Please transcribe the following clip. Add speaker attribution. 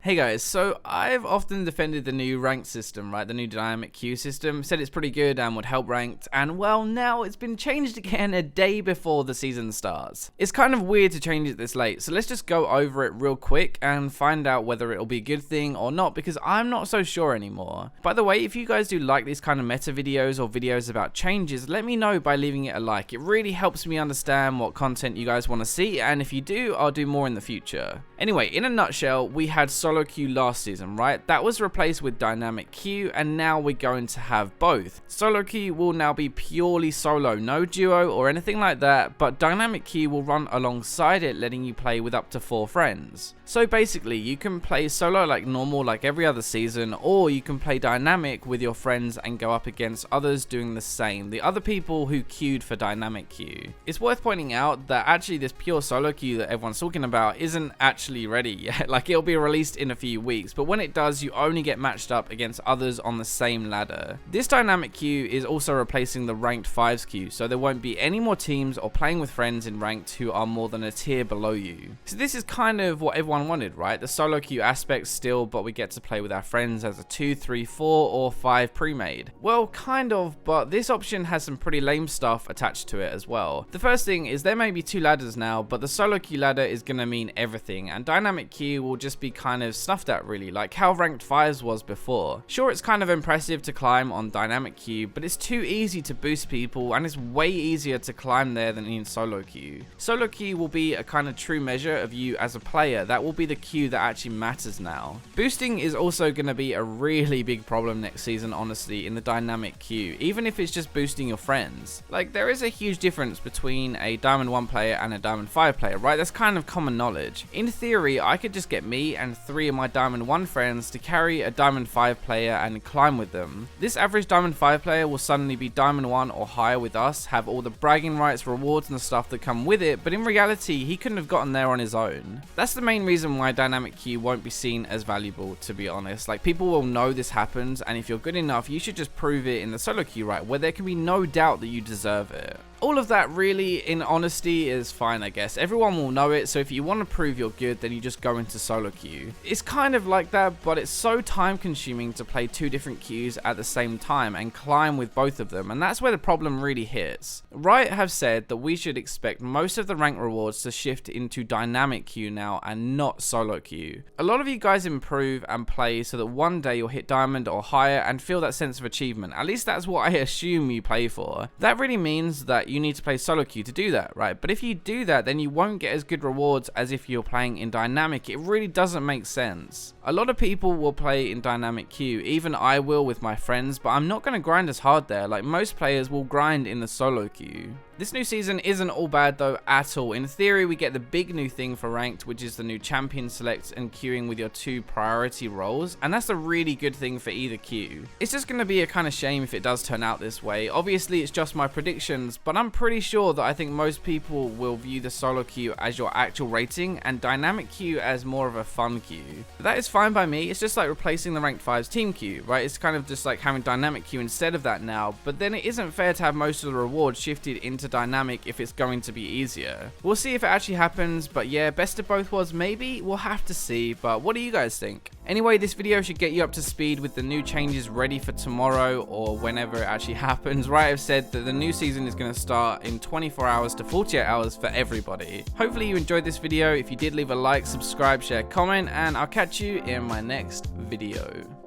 Speaker 1: Hey guys, so I've often defended the new ranked system, right? The new dynamic queue system, said it's pretty good and would help ranked, and well, now it's been changed again a day before the season starts. It's kind of weird to change it this late, so let's just go over it real quick and find out whether it'll be a good thing or not, because I'm not so sure anymore. By the way, if you guys do like these kind of meta videos or videos about changes, let me know by leaving it a like. It really helps me understand what content you guys want to see, and if you do, I'll do more in the future. Anyway, in a nutshell, we had solo queue last season, right? That was replaced with dynamic queue, and now we're going to have both. Solo queue will now be purely solo, no duo or anything like that, but dynamic queue will run alongside it, letting you play with up to 4 friends. So basically, you can play solo like normal, like every other season, or you can play dynamic with your friends and go up against others doing the same, the other people who queued for dynamic queue. It's worth pointing out that actually this pure solo queue that everyone's talking about isn't actually ready yet. Like, it'll be released in a few weeks, but when it does, you only get matched up against others on the same ladder. This dynamic queue is also replacing the ranked 5s queue, so there won't be any more teams or playing with friends in ranked who are more than a tier below you. So this is kind of what everyone wanted, right? The solo queue aspect still, but we get to play with our friends as a 2, 3, 4 or 5 pre-made. Well, kind of, but this option has some pretty lame stuff attached to it as well. The first thing is there may be 2 ladders now, but the solo queue ladder is going to mean everything, and dynamic queue will just be kind of snuffed at really, like how ranked 5s was before. Sure, it's kind of impressive to climb on dynamic queue, but it's too easy to boost people, and it's way easier to climb there than in solo queue. Solo queue will be a kind of true measure of you as a player. That will be the queue that actually matters now. Boosting is also going to be a really big problem next season, honestly, in the dynamic queue, even if it's just boosting your friends. Like, there is a huge difference between a Diamond 1 player and a Diamond 5 player, right? That's kind of common knowledge. In theory, I could just get me and 3 of my Diamond 1 friends to carry a Diamond 5 player and climb with them. This average Diamond 5 player will suddenly be Diamond 1 or higher with us, have all the bragging rights, rewards and stuff that come with it, but in reality, he couldn't have gotten there on his own. That's the main reason why dynamic queue won't be seen as valuable, to be honest. Like, people will know this happens, and if you're good enough, you should just prove it in the solo queue, right, where there can be no doubt that you deserve it. All of that really, in honesty, is fine, I guess. Everyone will know it, so if you want to prove you're good, then you just go into solo queue. It's kind of like that, but it's so time consuming to play 2 different queues at the same time and climb with both of them, and that's where the problem really hits. Riot have said that we should expect most of the rank rewards to shift into dynamic queue now and not solo queue. A lot of you guys improve and play so that one day you'll hit diamond or higher and feel that sense of achievement. At least that's what I assume you play for. That really means that you need to play solo queue to do that, right? But if you do that, then you won't get as good rewards as if you're playing in dynamic. It really doesn't make sense. A lot of people will play in dynamic queue, even I will with my friends, but I'm not going to grind as hard there. Like, most players will grind in the solo queue. This new season isn't all bad though at all. In theory, we get the big new thing for ranked, which is the new champion select and queuing with your 2 priority roles, and that's a really good thing for either queue. It's just going to be a kind of shame if it does turn out this way. Obviously, it's just my predictions, but I'm pretty sure that I think most people will view the solo queue as your actual rating and dynamic queue as more of a fun queue. That is fine by me. It's just like replacing the ranked 5's team queue, right? It's kind of just like having dynamic queue instead of that now, but then it isn't fair to have most of the rewards shifted into dynamic if it's going to be easier. We'll see if it actually happens, but yeah, best of both worlds maybe? We'll have to see, but what do you guys think? Anyway, this video should get you up to speed with the new changes ready for tomorrow or whenever it actually happens. Right, I've said that the new season is going to start in 24 hours to 48 hours for everybody. Hopefully you enjoyed this video. If you did, leave a like, subscribe, share, comment, and I'll catch you in my next video.